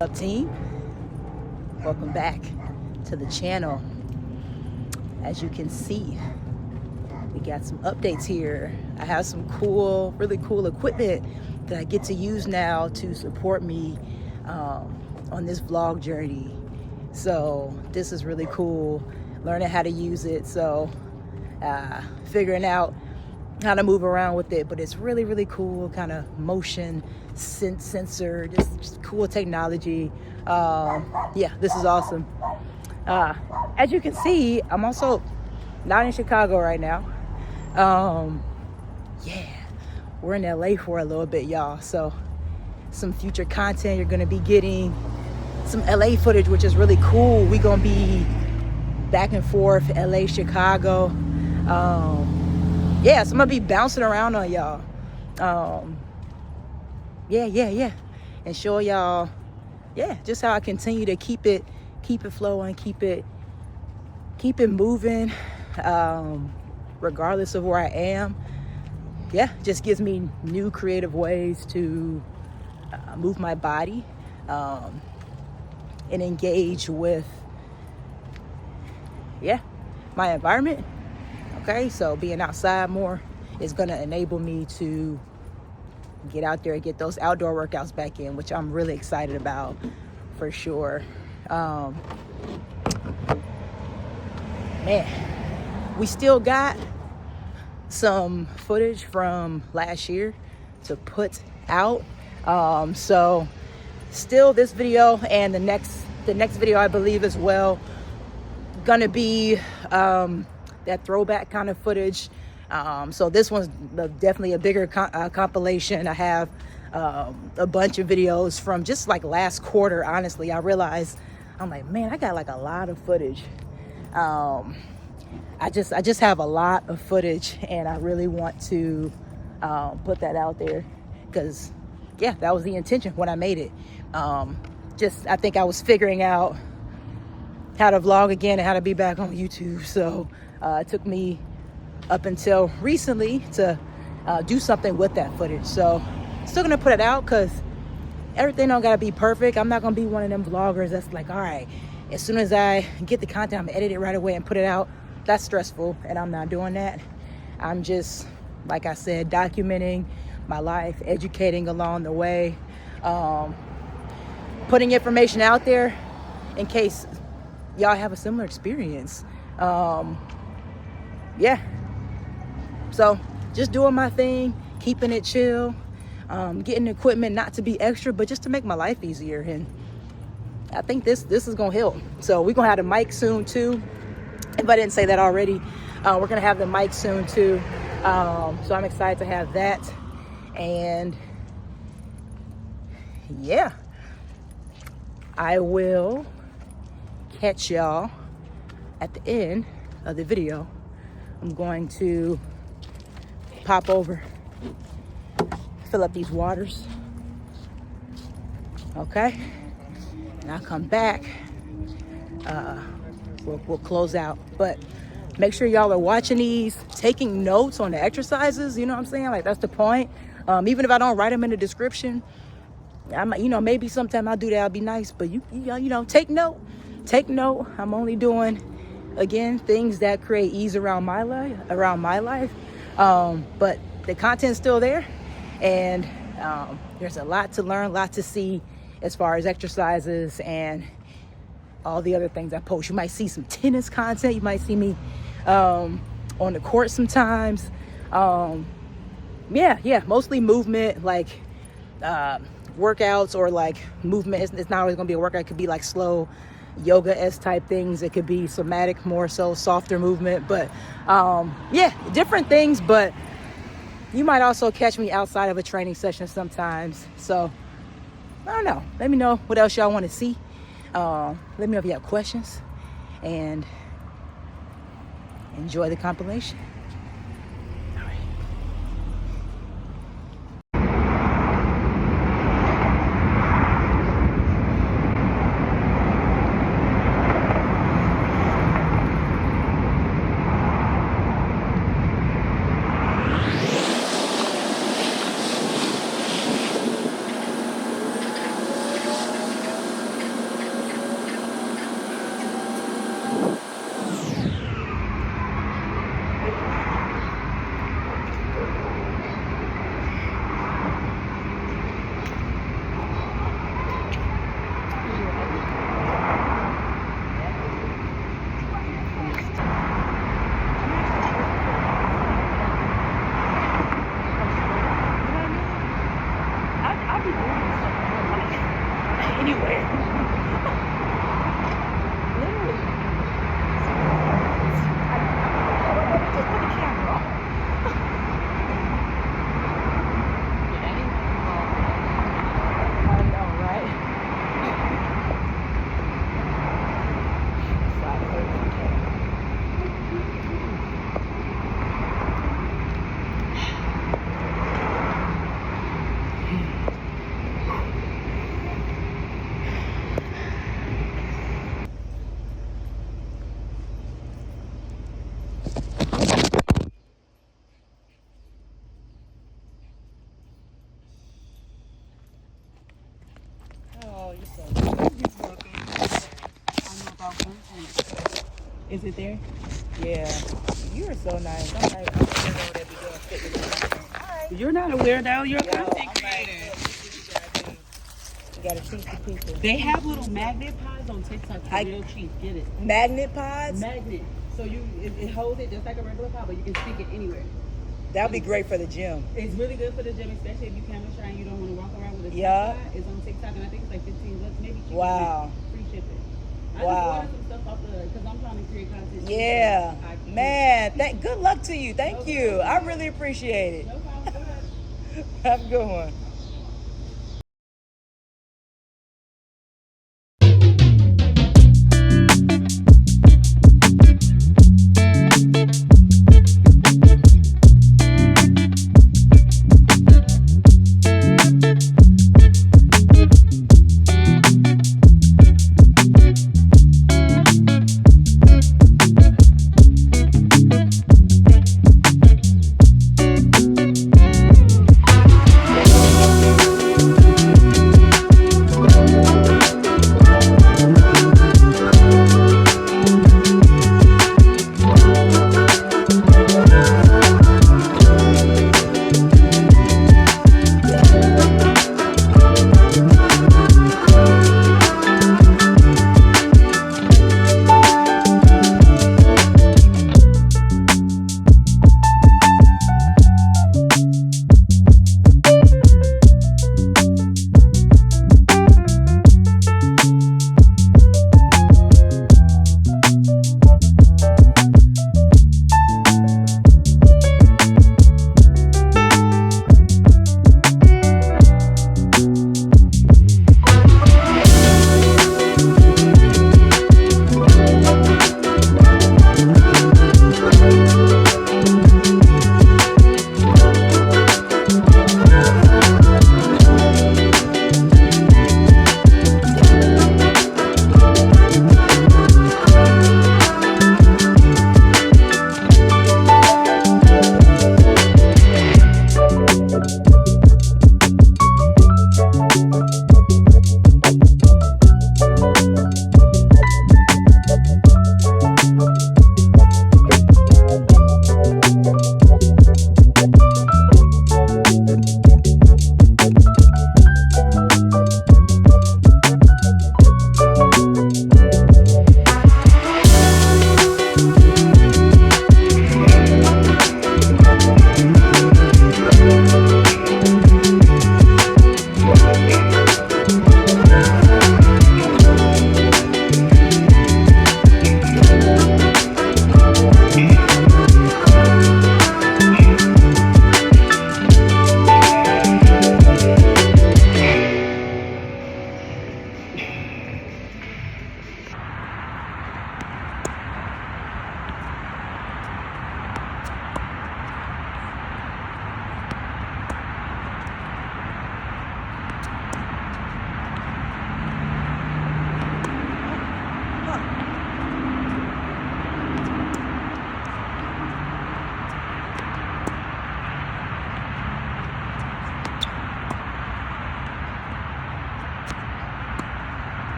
Up team, welcome back to the channel. As you can see, we got some updates here. I have some really cool equipment that I get to use now to support me on this vlog journey. So this is really cool, learning how to use it. So figuring out how to move around with it, but it's really cool, kind of motion sensor, just cool technology. Yeah, this is awesome. As you can see, I'm also not in Chicago right now. Yeah, we're in LA for a little bit, y'all. So some future content, you're gonna be getting some LA footage, which is really cool. We're gonna be back and forth, LA, Chicago. Yeah, so I'm gonna be bouncing around on y'all. Yeah, and show y'all, yeah, just how I continue to keep it flowing, keep it moving, regardless of where I am. Yeah, just gives me new creative ways to move my body and engage with, yeah, my environment. Okay, so being outside more is gonna enable me to get out there and get those outdoor workouts back in, which I'm really excited about for sure. Man, we still got some footage from last year to put out. So still this video and the next video, I believe, as well, gonna be that throwback kind of footage. So this one's definitely a bigger compilation. I have a bunch of videos from just like last quarter. Honestly, I realized, I'm like, man, I got like a lot of footage. I just have a lot of footage, and I really want to put that out there because, yeah, that was the intention when I made it. I think I was figuring out how to vlog again and how to be back on YouTube. So it took me up until recently to do something with that footage. So still gonna put it out because everything don't gotta be perfect. I'm not gonna be one of them vloggers that's like, all right, as soon as I get the content, I'm gonna edit it right away and put it out. That's stressful, and I'm not doing that. I'm just, like I said, documenting my life, educating along the way, putting information out there in case y'all have a similar experience. Yeah, so just doing my thing, keeping it chill, getting equipment not to be extra, but just to make my life easier. And I think this is gonna help. So we're gonna have the mic soon too. If I didn't say that already, we're gonna have the mic soon too. So I'm excited to have that. And yeah, I will catch y'all at the end of the video. I'm going to pop over, fill up these waters, okay? And I'll come back. We'll close out. But make sure y'all are watching these, taking notes on the exercises. You know what I'm saying? Like, that's the point. Even if I don't write them in the description, maybe sometime I'll do that. I'll be nice. But you take note. Take note. I'm only doing, again, things that create ease around my life. But the content's still there, and there's a lot to learn, a lot to see as far as exercises and all the other things I post. You might see some tennis content. You might see me on the court sometimes. Yeah, mostly movement, like workouts or like movement. It's not always gonna be a workout. It could be like slow yoga-esque type things. It could be somatic, more so softer movement. But yeah, different things. But you might also catch me outside of a training session sometimes. So I don't know. Let me know what else y'all want to see. Let me know if you have questions, and enjoy the compilation. All right. you're so welcome. I know about one. Is it there? Yeah. You are so nice. I'm like, I'm gonna go there be doing fitness. Hi. You're not a weirdo. You're a content I'm creator. like, you gotta teach the people. They have little magnet pods on TikTok for real cheap. Get it. Magnet pods? Magnet. So it holds it just like a regular pod, but you can stick it anywhere. That would be great for the gym. It's really good for the gym, especially if you camera shy and you don't want to walk around with a Yeah. tripod. It's on TikTok, and I think it's like $15, maybe cheaper. Wow. Free shipping. I Wow. just ordered some stuff off because I'm trying to create content. Yeah. Man, good luck to you. Thank you. I really appreciate it. No problem. Go ahead. Have a good one.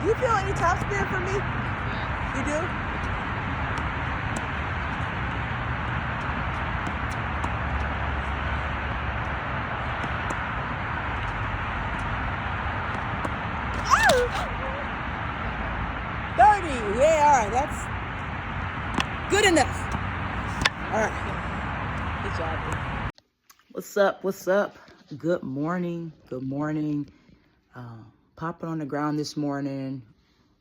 Do you feel any top spin for me? You do? Oh! 30. Yeah, all right. That's good enough. All right. Good job, dude. What's up? What's up? Good morning. Good morning. Popping on the ground this morning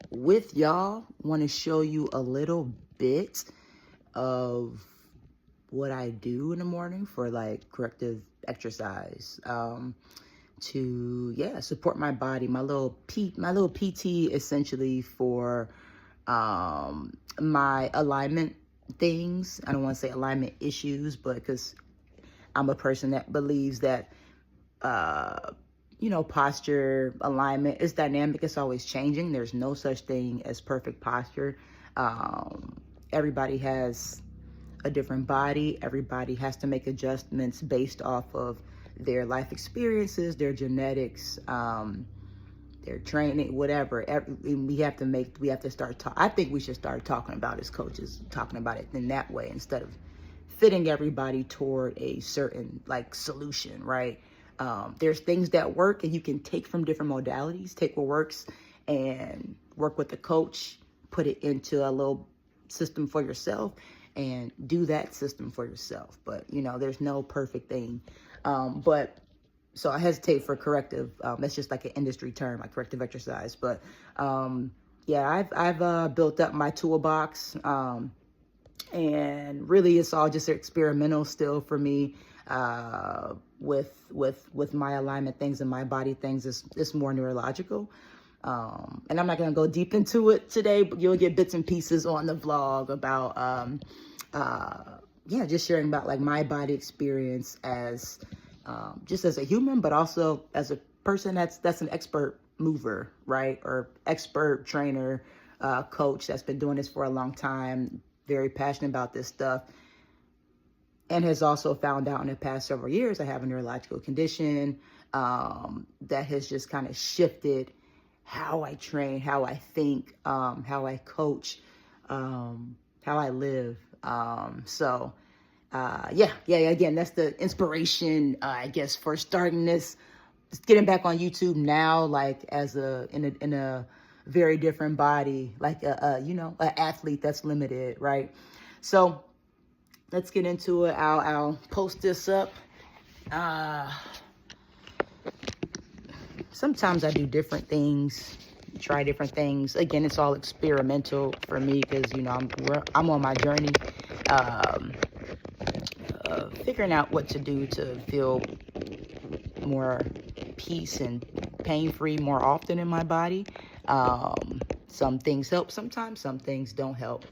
with y'all. Want to show you a little bit of what I do in the morning for like corrective exercise to support my body. My little PT essentially for my alignment things. I don't want to say alignment issues, but because I'm a person that believes that posture, alignment is dynamic. It's always changing. There's no such thing as perfect posture. Everybody has a different body. Everybody has to make adjustments based off of their life experiences, their genetics, their training, whatever. We have to start talking. I think we should start talking about as coaches, talking about it in that way instead of fitting everybody toward a certain like solution, right? There's things that work and you can take from different modalities, take what works and work with the coach, put it into a little system for yourself and do that system for yourself. But, you know, there's no perfect thing. So I hesitate for corrective. That's just like an industry term, like corrective exercise. But yeah, I've built up my toolbox. And really it's all just experimental still for me, with my alignment things and my body things. It's more neurological. And I'm not going to go deep into it today, but you'll get bits and pieces on the vlog about, yeah, just sharing about like my body experience as, just as a human, but also as a person that's an expert mover, right? Or expert trainer, coach that's been doing this for a long time, very passionate about this stuff, and has also found out in the past several years I have a neurological condition that has just kind of shifted how I train, how I think, how I coach, how I live. Yeah, again, that's the inspiration, I guess, for starting this, getting back on YouTube now, like as in a very different body, like you know, an athlete that's limited, right? So let's get into it. I'll post this up. Sometimes I do different things, try different things. Again, it's all experimental for me because, you know, I'm on my journey, figuring out what to do to feel more peace and pain-free more often in my body. Some things help sometimes, some things don't help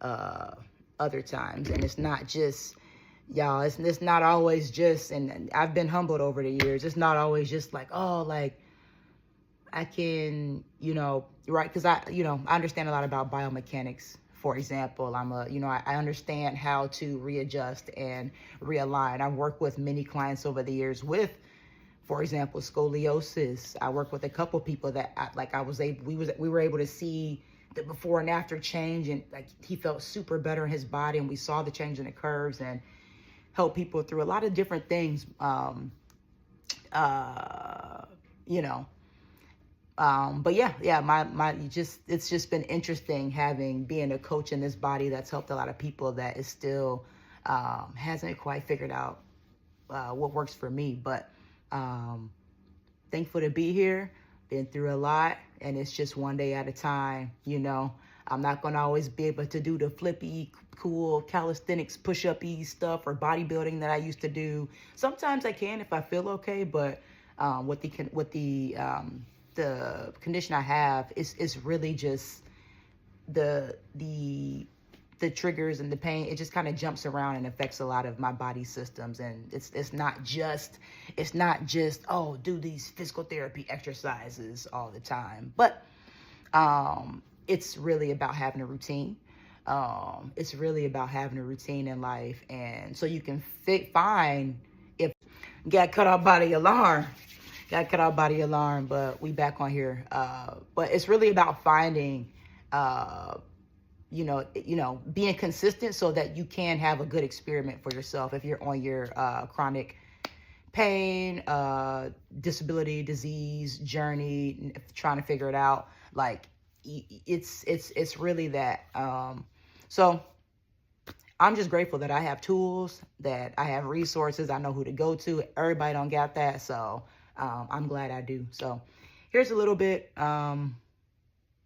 other times. And it's not just, y'all, it's not always just, and I've been humbled over the years, it's not always just like, oh, like, I can, you know, right, because I understand a lot about biomechanics. For example, I understand how to readjust and realign. I've worked with many clients over the years with, for example, scoliosis. I worked with a couple people that we were able to see the before and after change, and like he felt super better in his body, and we saw the change in the curves and help people through a lot of different things. You know. But yeah, it's just been interesting being a coach in this body that's helped a lot of people that is still, hasn't quite figured out, what works for me. But, thankful to be here, been through a lot, and it's just one day at a time. You know, I'm not going to always be able to do the flippy, cool calisthenics, push-up-y stuff or bodybuilding that I used to do. Sometimes I can if I feel okay, but, with the condition I have is really just the triggers and the pain. It just kind of jumps around and affects a lot of my body systems. And it's not just, oh, do these physical therapy exercises all the time. But it's really about having a routine. It's really about having a routine in life. And so you can find if you got cut off by the alarm. But we back on here. But it's really about finding, being consistent so that you can have a good experiment for yourself. If you're on your chronic pain, disability, disease journey, trying to figure it out, like it's really that. So I'm just grateful that I have tools, that I have resources. I know who to go to. Everybody don't got that, so. I'm glad I do. So here's a little bit. I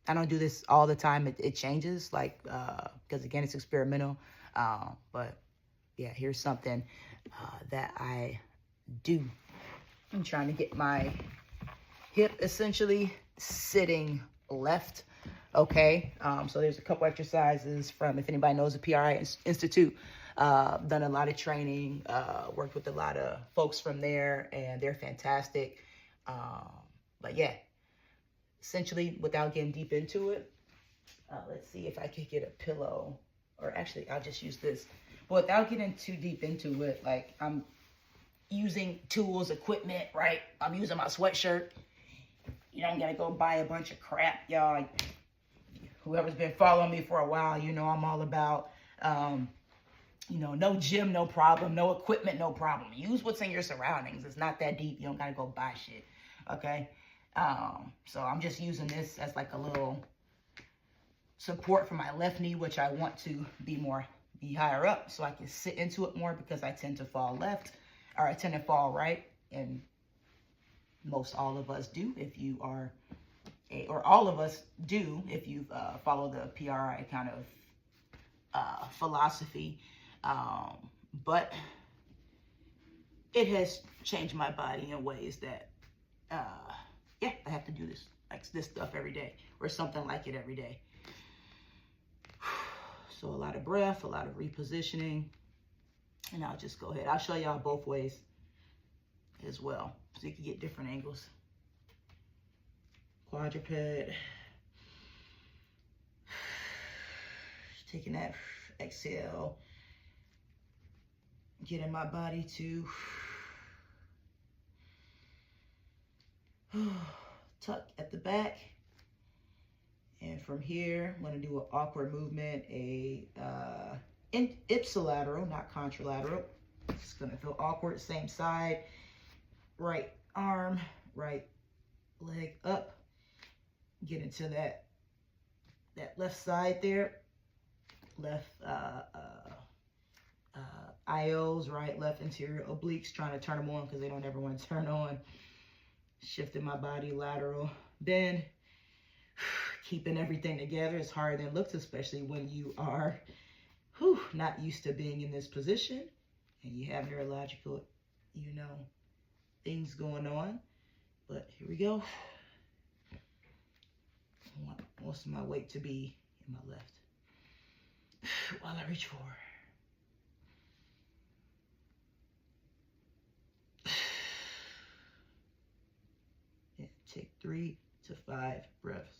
don't do this all the time. It changes, like, because again, it's experimental. But yeah, here's something that I do. I'm trying to get my hip essentially sitting left. Okay. So there's a couple exercises from, if anybody knows the PRI Institute. Done a lot of training, worked with a lot of folks from there, and they're fantastic. But yeah, essentially, without getting deep into it, let's see if I could get a pillow, or actually, I'll just use this. But without getting too deep into it, like I'm using tools, equipment, right? I'm using my sweatshirt. You don't gotta go buy a bunch of crap, y'all. Whoever's been following me for a while, you know I'm all about, you know, no gym, no problem. No equipment, no problem. Use what's in your surroundings. It's not that deep. You don't gotta go buy shit, okay? So I'm just using this as like a little support for my left knee, which I want to be higher up so I can sit into it more, because I tend to fall left, or I tend to fall right, and most all of us do if you are, or all of us do if you follow the PRI kind of philosophy. But it has changed my body in ways that, yeah, I have to do this stuff every day, or something like it every day. So a lot of breath, a lot of repositioning, and I'll just go ahead. I'll show y'all both ways as well, so you can get different angles. Quadruped. Taking that exhale, getting my body to tuck at the back. And from here, I'm going to do an awkward movement, ipsilateral, not contralateral. It's going to feel awkward. Same side. Right arm, right leg up. Get into that left side there. Left IOs, right, left interior obliques, trying to turn them on because they don't ever want to turn on. Shifting my body lateral bend. Keeping everything together is harder than it looks, especially when you are not used to being in this position and you have neurological, you know, things going on. But here we go. I want most of my weight to be in my left while I reach forward. And take 3 to 5 breaths.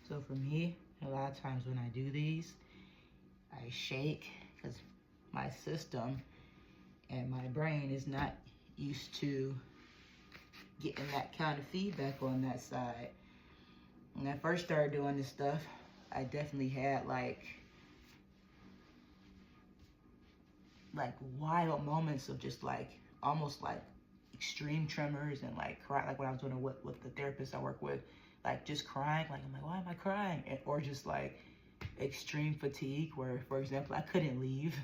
So for me, a lot of times when I do these, I shake because my system and my brain is not used to getting that kind of feedback on that side. When I first started doing this stuff, I definitely had like wild moments of just like almost like extreme tremors and like cry, like when I was doing it with the therapist I work with, like just crying, like I'm like, why am I crying? Or just like extreme fatigue, where for example I couldn't leave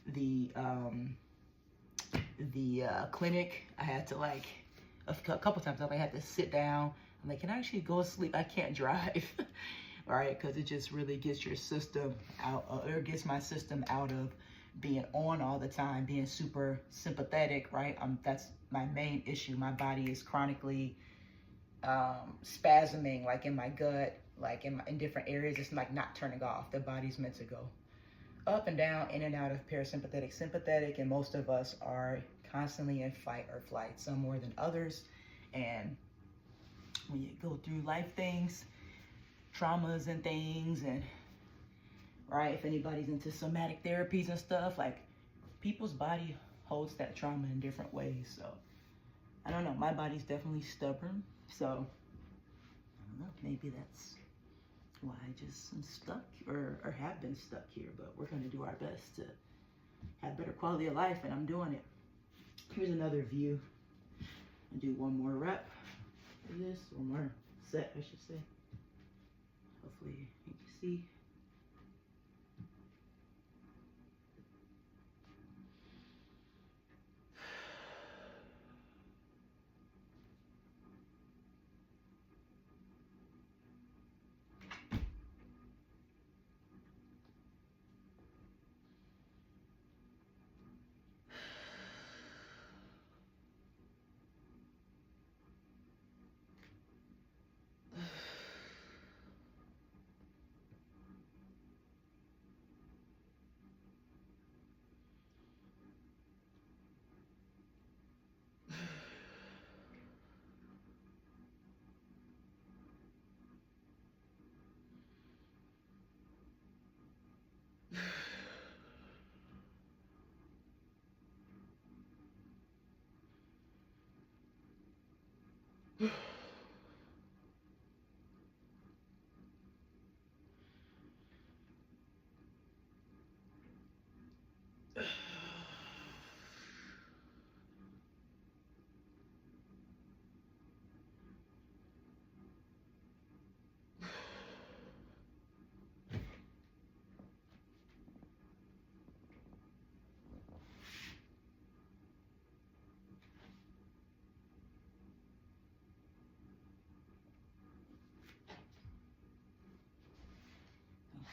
the clinic. I had to like a couple times I had to sit down. I'm like, can I actually go to sleep? I can't drive. Right, because it just really gets your system out, or gets my system out of being on all the time, being super sympathetic, right? That's my main issue. My body is chronically spasming, like in my gut, like in different areas. It's like not turning off. The body's meant to go up and down, in and out of parasympathetic, sympathetic, and most of us are constantly in fight or flight, some more than others. And when you go through life things, traumas and things, and right, if anybody's into somatic therapies and stuff, like people's body holds that trauma in different ways. So I don't know, my body's definitely stubborn, so I don't know, maybe that's why I just am stuck, or have been stuck here. But we're going to do our best to have better quality of life, and I'm doing it. Here's another view. I'll do one more rep for this, one more set I should say. Hopefully you can see.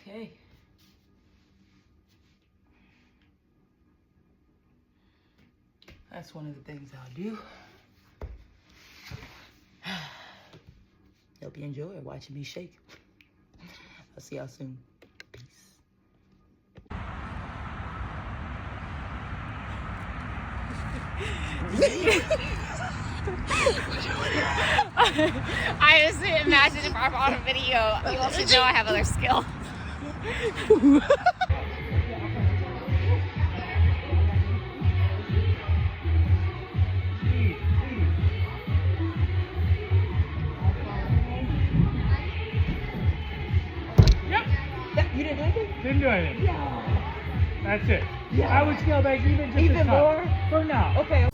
Okay. That's one of the things I'll do. Hope you enjoy watching me shake. I'll see y'all soon. Peace. I just imagine if I'm on a video, you all should know I have other skill. You didn't like it? Didn't do anything. Yeah. That's it. Yeah. I would scale back even just Even a touch. more? For now. Okay.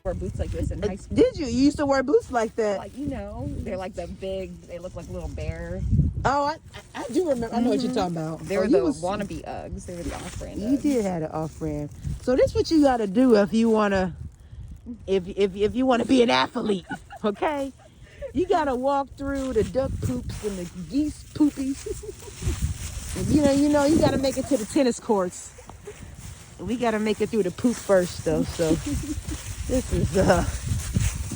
Wear boots like this in high school. Did you? You used to wear boots like that? Like, you know, they're like the big, they look like little bears. Oh, I do remember. I know what you're talking about. They were the wannabe Uggs. They were the off-brand You Uggs. did have an off-brand. So this what you got to do if you wanna, if you wanna be an athlete, okay? You gotta walk through the duck poops and the geese poopies. you know, you gotta make it to the tennis courts. We gotta make it through the poop first, though. So this is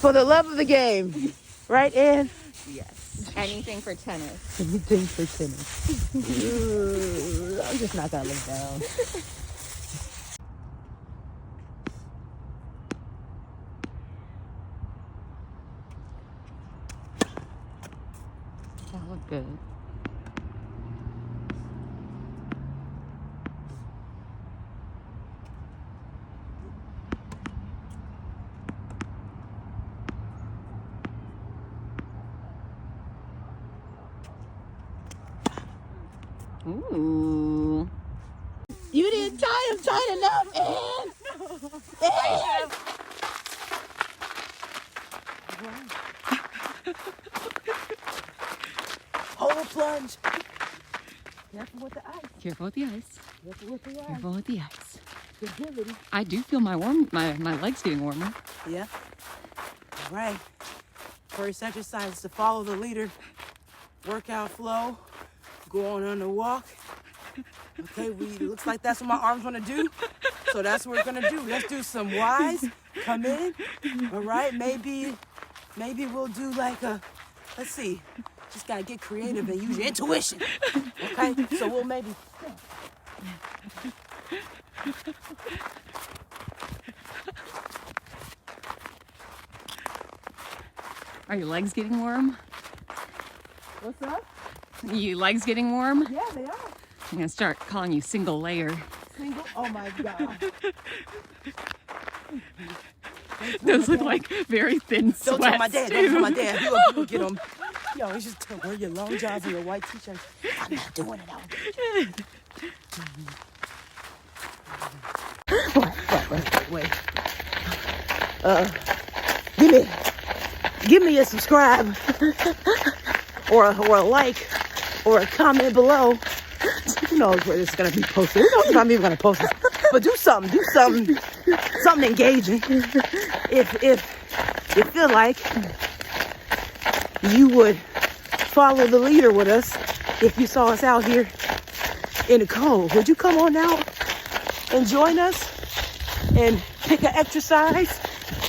for the love of the game, right, Ann? Yes. Anything for tennis. Anything for tennis. Ooh, I'm just not gonna look down. That looked good. Ooh. You didn't tie him tight enough, Ann. Ann. Whole plunge. Careful with the ice. Careful with the ice. Careful with the ice. Careful with the ice. Stability. I do feel my legs getting warmer. Yeah. All right. First exercise is to follow the leader. Workout flow. Go on a walk. Okay, it looks like that's what my arms want to do. So that's what we're gonna do. Let's do some Y's. Come in. All right. Maybe we'll do like let's see. Just gotta get creative and use your intuition. Okay. So we'll maybe. Are your legs getting warm? What's up? Your legs getting warm? Yeah, they are. I'm gonna start calling you single layer. Single? Oh my God. Those look like very thin sweats. Don't tell my dad. Too. Don't tell my dad. He'll get them. Yo, he's just wear your long johns and your white t-shirts. I'm not doing it. Wait. Give me a subscribe or a like or a comment below. Who knows where this is gonna be posted? Who knows if I'm even gonna post this? But do something engaging. If you feel like you would follow the leader with us, if you saw us out here in the cold, would you come on out and join us and pick an exercise,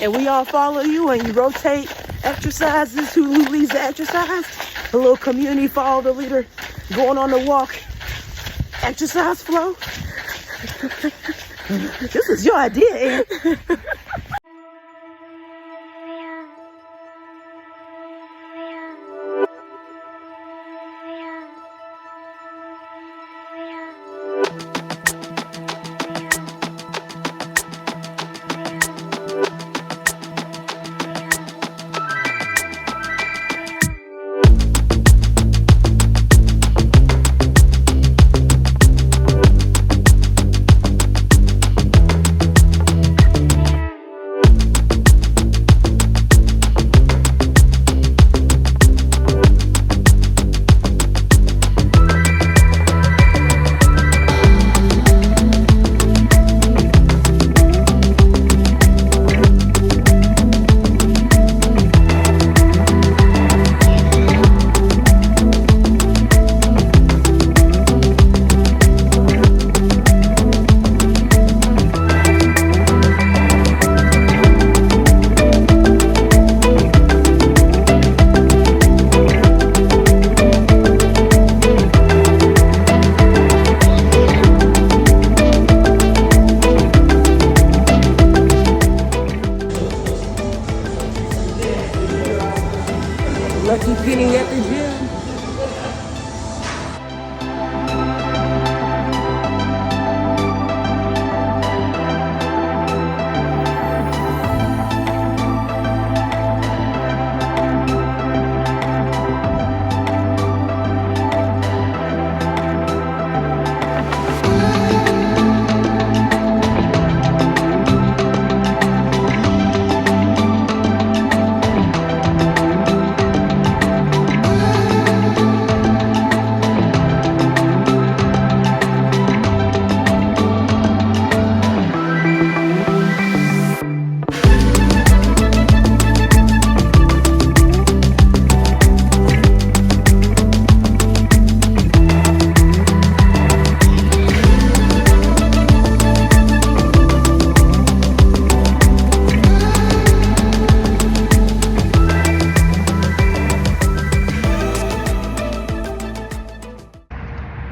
and we all follow you and you rotate exercises? Who leads the exercise? A little community, follow the leader, going on the walk, exercise flow. This is your idea, Ed. Lucky Penny at the gym.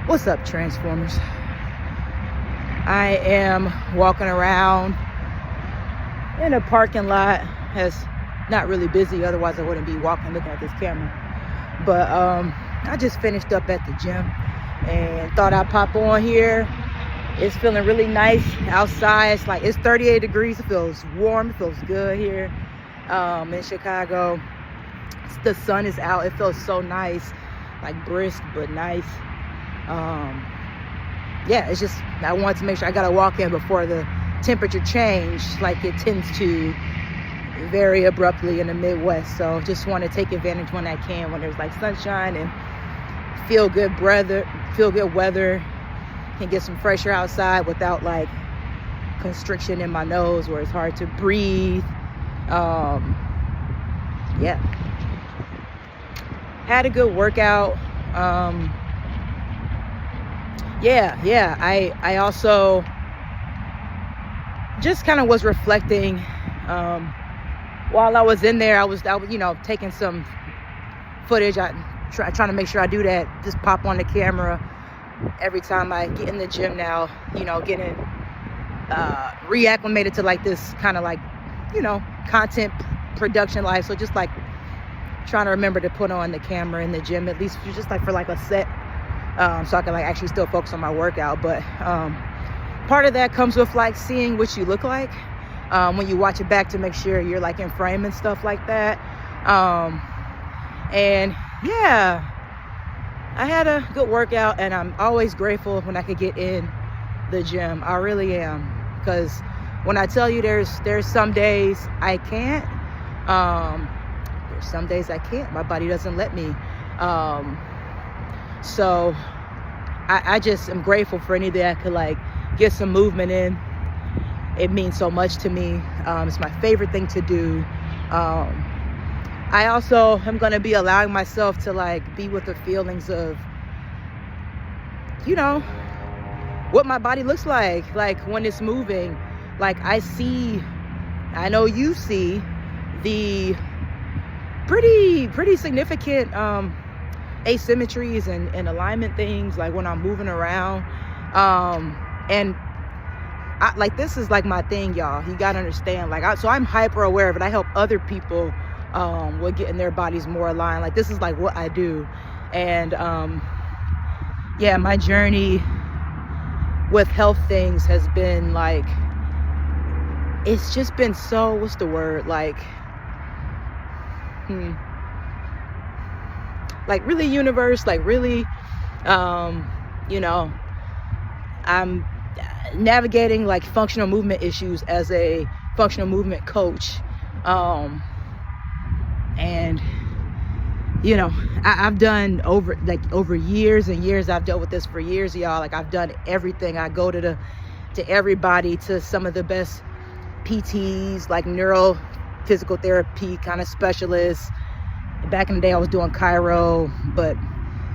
What's up, Transformers? I am walking around in a parking lot. It's not really busy, otherwise I wouldn't be walking looking at this camera. But I just finished up at the gym and thought I'd pop on here. It's feeling really nice outside. It's 38 degrees. It feels warm. It feels good here in Chicago. The sun is out. It feels so nice, like brisk but nice. Yeah, it's just, I wanted to make sure I gotta walk in before the temperature change like it tends to very abruptly in the Midwest. So just want to take advantage when I can, when there's like sunshine and feel good weather, can get some fresh air outside without like constriction in my nose where it's hard to breathe. Yeah, had a good workout. I also just kind of was reflecting while I was in there. I was taking some footage. Trying to make sure I do that. Just pop on the camera every time I get in the gym now. Getting reacclimated to like this kind of like content production life. So just like trying to remember to put on the camera in the gym, at least just like for like a set so I can like actually still focus on my workout. But part of that comes with like seeing what you look like when you watch it back to make sure you're like in frame and stuff like that. And yeah, I had a good workout, and I'm always grateful when I could get in the gym. I really am, because when I tell you there's some days I can't, there's some days I can't. My body doesn't let me. So I just am grateful for any day I could like get some movement in. It means so much to me. It's my favorite thing to do. I also am going to be allowing myself to like be with the feelings of, you know, what my body looks like when it's moving. Like I know you see the pretty significant asymmetries and alignment things like when I'm moving around. And like this is like my thing, y'all. You gotta understand, like so I'm hyper aware of it. I help other people with getting their bodies more aligned. Like this is like what I do. And yeah, my journey with health things has been like, it's just been so, what's the word, like really universe, like really you know, I'm navigating like functional movement issues as a functional movement coach. And you know, I've done over years and years, I've dealt with this for years, y'all. Like I've done everything. I go to everybody, to some of the best PTs, like neuro physical therapy kind of specialists. Back in the day I was doing chiro, but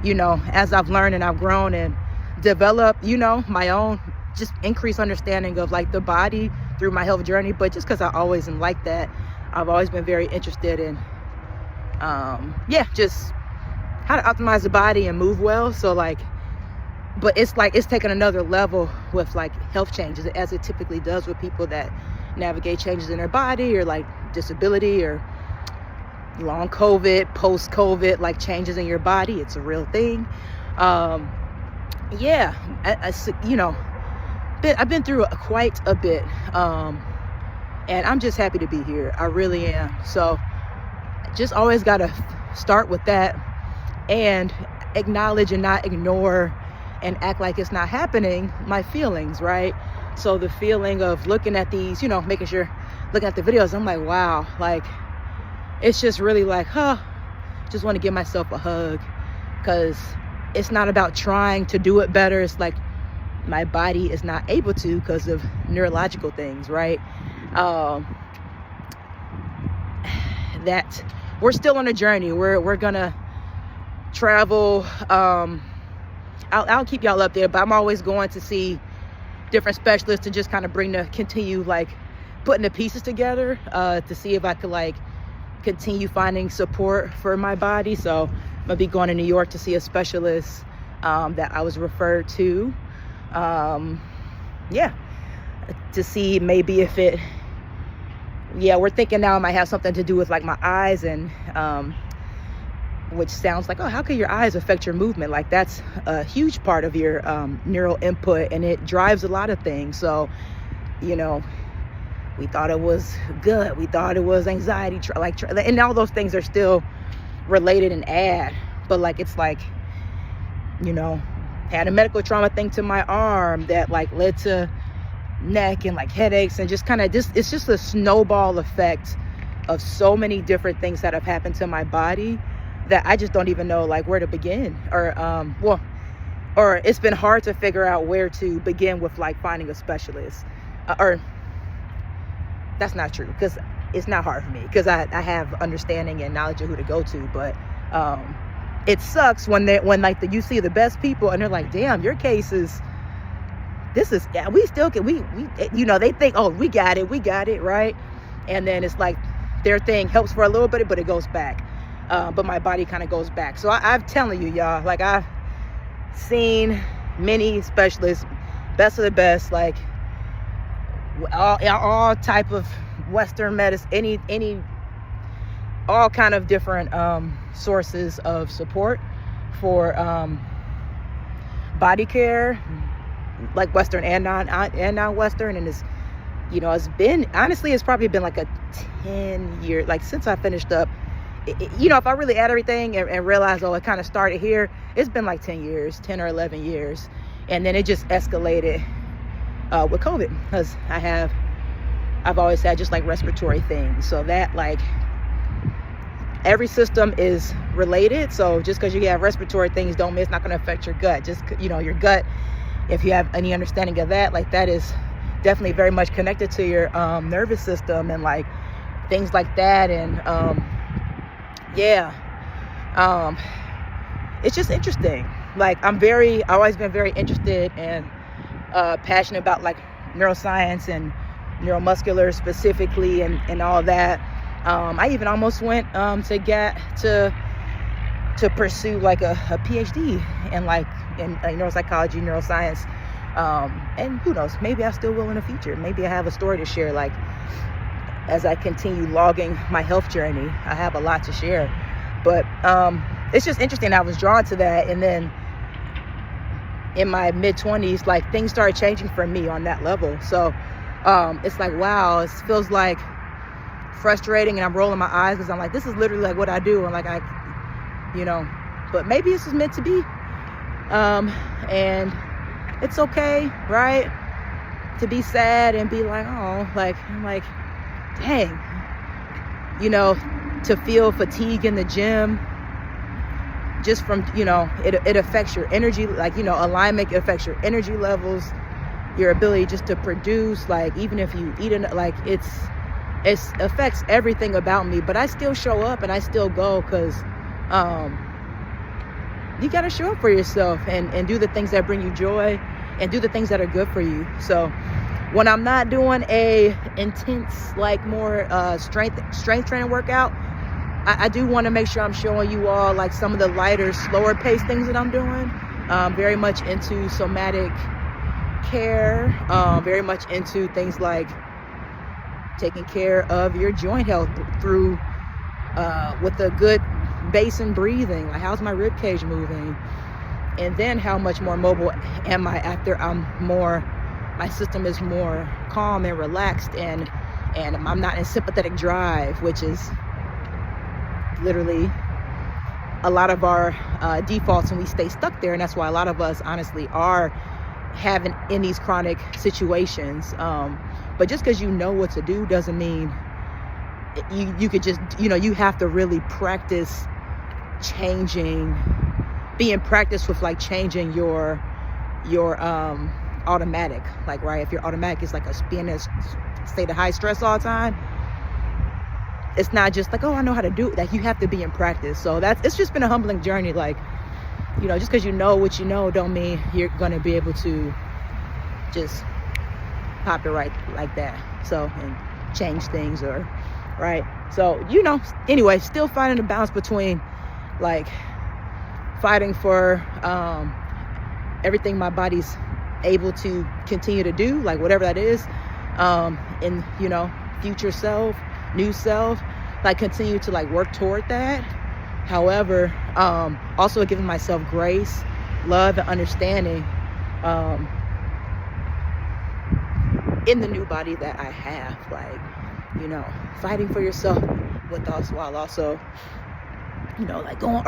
you know, as I've learned and I've grown and developed, you know, my own just increased understanding of like the body through my health journey. But just because I always am like that, I've always been very interested in yeah, just how to optimize the body and move well. So like, but it's like it's taken another level with like health changes, as it typically does with people that navigate changes in their body, or like disability, or long COVID, post COVID, like changes in your body. It's a real thing. Yeah, you know, I've been through quite a bit, and I'm just happy to be here. I really am. So just always got to start with that and acknowledge and not ignore and act like it's not happening, my feelings, right? So the feeling of looking at these, you know, making sure, looking at the videos, I'm like, wow, like it's just really like, just want to give myself a hug, because it's not about trying to do it better. It's like my body is not able to because of neurological things, right? That we're still on a journey. We're gonna travel. I'll keep y'all up there, but I'm always going to see different specialists to just kind of continue like putting the pieces together to see if I could like continue finding support for my body. So I'm gonna be going to New York to see a specialist that I was referred to. Yeah, to see maybe if it, yeah, we're thinking now it might have something to do with like my eyes, and which sounds like, oh, how could your eyes affect your movement? Like that's a huge part of your neural input, and it drives a lot of things. So, you know, we thought it was good. We thought it was anxiety, and all those things are still related and add. But like, it's like, you know, had a medical trauma thing to my arm that like led to neck and like headaches, and just kind of just, it's just a snowball effect of so many different things that have happened to my body that I just don't even know like where to begin, or or it's been hard to figure out where to begin with like finding a specialist, or that's not true, because it's not hard for me, because I have understanding and knowledge of who to go to. But it sucks when you see the best people and they're like, damn, your case is, this is, yeah, we still can, we you know, they think, oh, we got it, right? And then it's like their thing helps for a little bit, but it goes back. But my body kind of goes back. So I'm telling you, y'all, like I've seen many specialists, best of the best, like all type of Western medicine, any all kind of different sources of support for body care, like Western and non-Western, and it's, you know, it's been, honestly, it's probably been like a 10-year, like since I finished up, you know, if I really add everything and realize, oh, it kind of started here, it's been like 10 years, 10 or 11 years. And then it just escalated with COVID, because I've always had just like respiratory things. So that, like, every system is related. So just because you have respiratory things don't mean it's not going to affect your gut. Just, you know, your gut, if you have any understanding of that, like that is definitely very much connected to your nervous system and like things like that. And it's just interesting. Like I've always been very interested and passionate about like neuroscience and neuromuscular specifically and all that. I even almost went to pursue like a PhD in neuropsychology, neuroscience. And who knows, maybe I still will in the future. Maybe I have a story to share, like as I continue logging my health journey. I have a lot to share, but it's just interesting. I was drawn to that, and then in my mid-20s, like things started changing for me on that level. So it's like, wow, it feels like frustrating, and I'm rolling my eyes because I'm like, this is literally like what I do, and like but maybe this is meant to be, and it's okay, right, to be sad and be like, oh, like I'm like, dang, to feel fatigue in the gym just from, it affects your energy, like, alignment, it affects your energy levels, your ability just to produce, like, even if you eat it, like it affects everything about me. But I still show up and I still go, because you got to show up for yourself and do the things that bring you joy and do the things that are good for you. So when I'm not doing a intense, like more strength training workout, I do want to make sure I'm showing you all like some of the lighter, slower paced things that I'm doing. Very much into somatic care, very much into things like taking care of your joint health through with a good basin breathing, like how's my rib cage moving, and then how much more mobile am I after my system is more calm and relaxed, and I'm not in sympathetic drive, which is literally a lot of our defaults, and we stay stuck there. And that's why a lot of us honestly are having in these chronic situations. But just because you know what to do doesn't mean you could just, you have to really practice being practiced with like changing your automatic, like, right, if your automatic is like being in a state of high stress all the time, it's not just like, oh, I know how to do it. Like, you have to be in practice. So it's just been a humbling journey. Like, just because you know what you know don't mean you're going to be able to just pop it right like that. So, and change things, or, right. So, anyway, still finding a balance between like fighting for everything my body's able to continue to do, like whatever that is, in, future self, new self, like continue to like work toward that. However, also giving myself grace, love, and understanding in the new body that I have, like, fighting for yourself with us, while also, like going,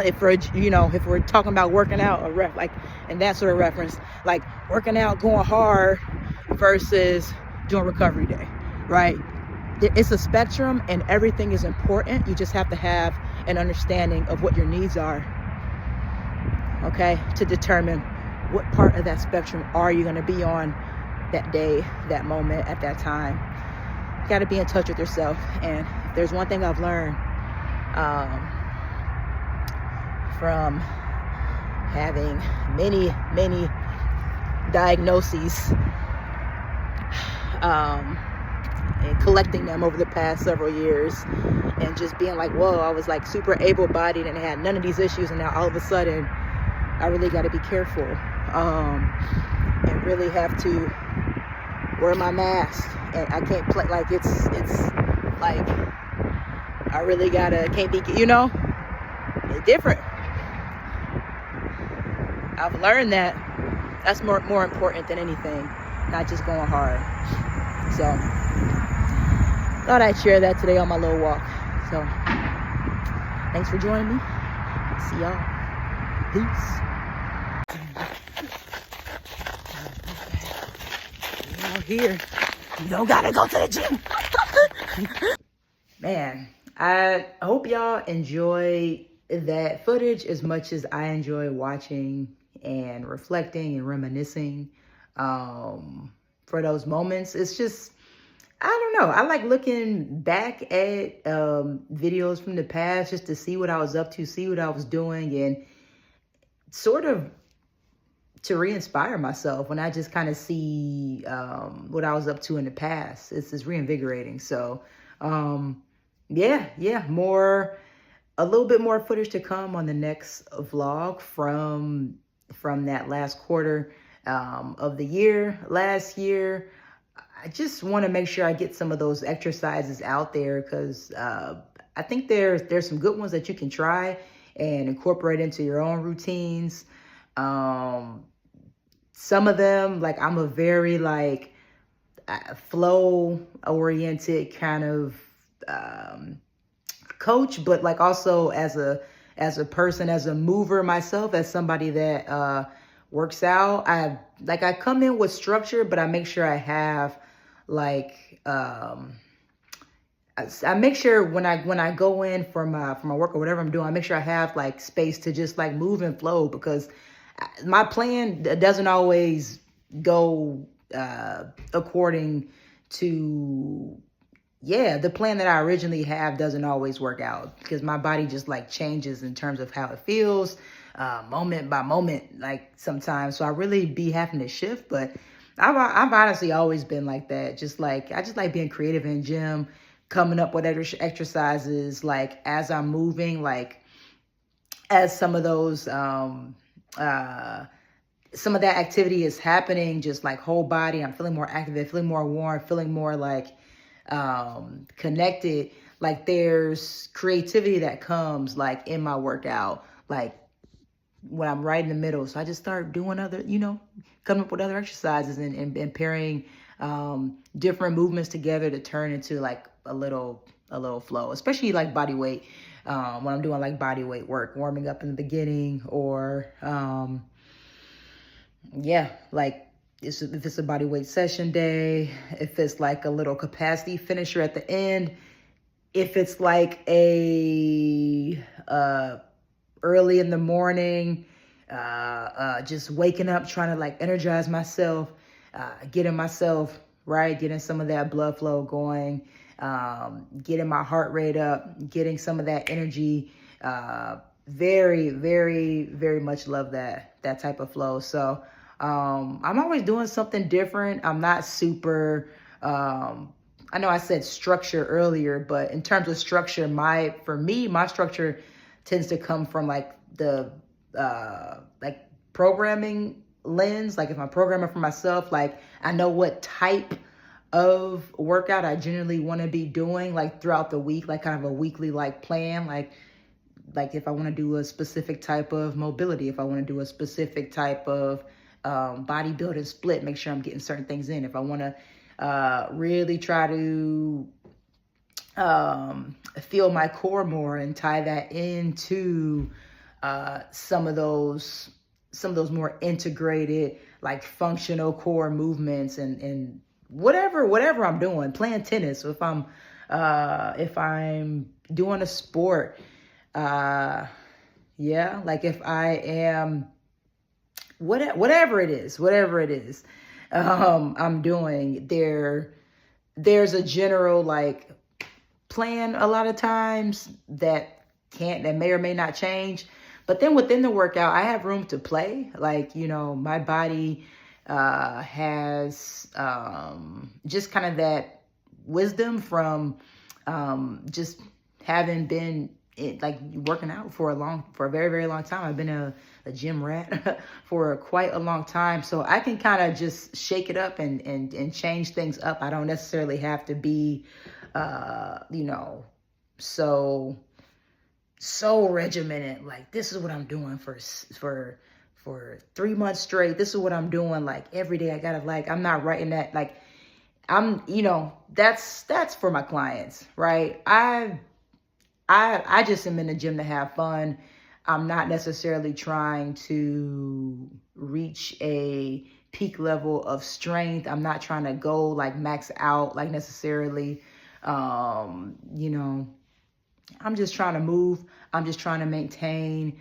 if we're talking about working out, or like, and that sort of reference, like working out, going hard versus doing recovery day, right? It's a spectrum, and everything is important. You just have to have an understanding of what your needs are, okay, to determine what part of that spectrum are you going to be on that day, that moment, at that time. You got to be in touch with yourself. And if there's one thing I've learned from having many diagnoses and collecting them over the past several years, and just being like, whoa, I was like super able-bodied and had none of these issues, and now all of a sudden I really got to be careful and really have to wear my mask, and I can't play, like it's like I really can't be, it's different. I've learned that that's more important than anything, not just going hard. So thought I'd share that today on my little walk. So thanks for joining me. See y'all. Peace. Out here, you don't gotta go to the gym. Man, I hope y'all enjoy that footage as much as I enjoy watching and reflecting and reminiscing for those moments. It's just, I don't know. I like looking back at videos from the past just to see what I was up to, see what I was doing, and sort of to re-inspire myself when I just kind of see what I was up to in the past. It's reinvigorating. So yeah, a little bit more footage to come on the next vlog from that last quarter of the year. Last year, I just want to make sure I get some of those exercises out there, because I think there's some good ones that you can try and incorporate into your own routines. Some of them, like, I'm a very like flow oriented kind of coach, but like also as a person, as a mover myself, as somebody that works out, I come in with structure, but I make sure I have like I make sure when I go in for my work or whatever I'm doing, I make sure I have like space to just like move and flow, because my plan doesn't always go according to, the plan that I originally have doesn't always work out, because my body just like changes in terms of how it feels moment by moment, like sometimes. So I really be having to shift, but I've honestly always been like that. I just like being creative in gym, coming up with exercises, like as I'm moving, like as some of those some of that activity is happening, just like whole body, I'm feeling more active, feeling more warm, feeling more like connected. Like there's creativity that comes like in my workout, like when I'm right in the middle. So I just start doing other, coming up with other exercises and pairing different movements together to turn into like a little flow, especially like body weight. When I'm doing like body weight work, warming up in the beginning, or like if it's a body weight session day, if it's like a little capacity finisher at the end, if it's like a early in the morning, just waking up, trying to like energize myself, getting myself right, getting some of that blood flow going, getting my heart rate up, getting some of that energy. Very, very, very much love that type of flow. So I'm always doing something different. I'm not super, I know I said structure earlier, but in terms of structure, my structure tends to come from like the like programming lens. Like if I'm programming for myself, like I know what type of workout I generally want to be doing like throughout the week, like kind of a weekly like plan, like if I want to do a specific type of mobility, if I want to do a specific type of bodybuilding split, make sure I'm getting certain things in. If I want to really try to feel my core more and tie that into some of those more integrated, like functional core movements and whatever I'm doing, playing tennis. So if I'm doing a sport, like if I am whatever it is, I'm doing, there's a general like plan a lot of times that may or may not change. But then within the workout, I have room to play. Like, my body has just kind of that wisdom from just having been like working out for a very, very long time. I've been a gym rat for quite a long time. So I can kind of just shake it up and change things up. I don't necessarily have to be, so regimented. Like, this is what I'm doing for for 3 months straight. This is what I'm doing. Like every day I gotta like, I'm not writing that. Like I'm, you know, that's for my clients, right? I just am in the gym to have fun. I'm not necessarily trying to reach a peak level of strength. I'm not trying to go like max out like necessarily. You know, I'm just trying to move. I'm just trying to maintain.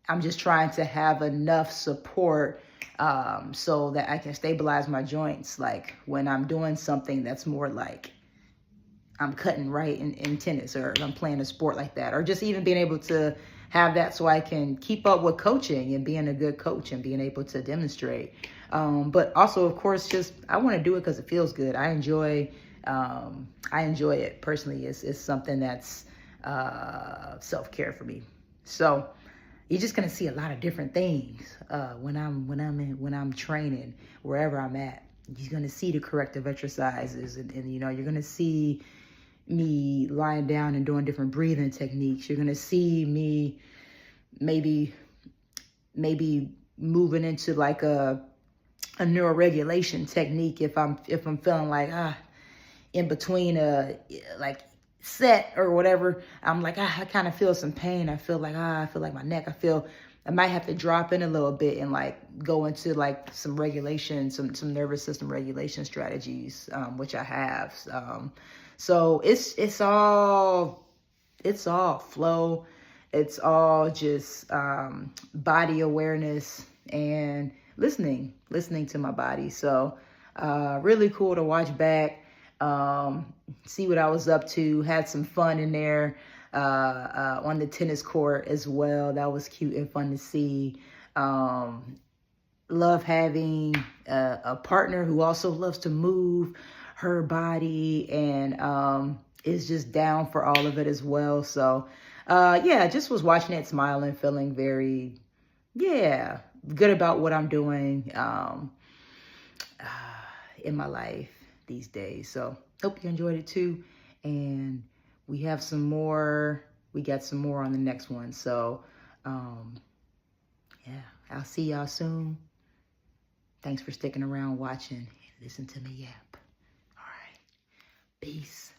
I'm just trying to have enough support so that I can stabilize my joints. Like when I'm doing something that's more like I'm cutting right in tennis, or I'm playing a sport like that, or just even being able to have that so I can keep up with coaching and being a good coach and being able to demonstrate. But also, of course, just I want to do it because it feels good. I enjoy it personally. It's something that's self-care for me. So you're just gonna see a lot of different things when I'm training wherever I'm at. You're gonna see the corrective exercises, and you know, you're gonna see me lying down and doing different breathing techniques. You're gonna see me maybe moving into like a neuroregulation technique if I'm feeling like in between a like set or whatever. I'm like I kind of feel some pain. I feel like my neck. I might have to drop in a little bit and like go into like some regulation, some nervous system regulation strategies, which I have. So it's all flow. It's all just body awareness and listening to my body. So really cool to watch back, see what I was up to. Had some fun in there on the tennis court as well. That was cute and fun to see. Love having a partner who also loves to move her body and is just down for all of it as well. So yeah, just was watching it, smiling, feeling very, good about what I'm doing in my life these days. So hope you enjoyed it too. And we got some more on the next one. So yeah, I'll see y'all soon. Thanks for sticking around, watching, and listen to me yap. All right, peace.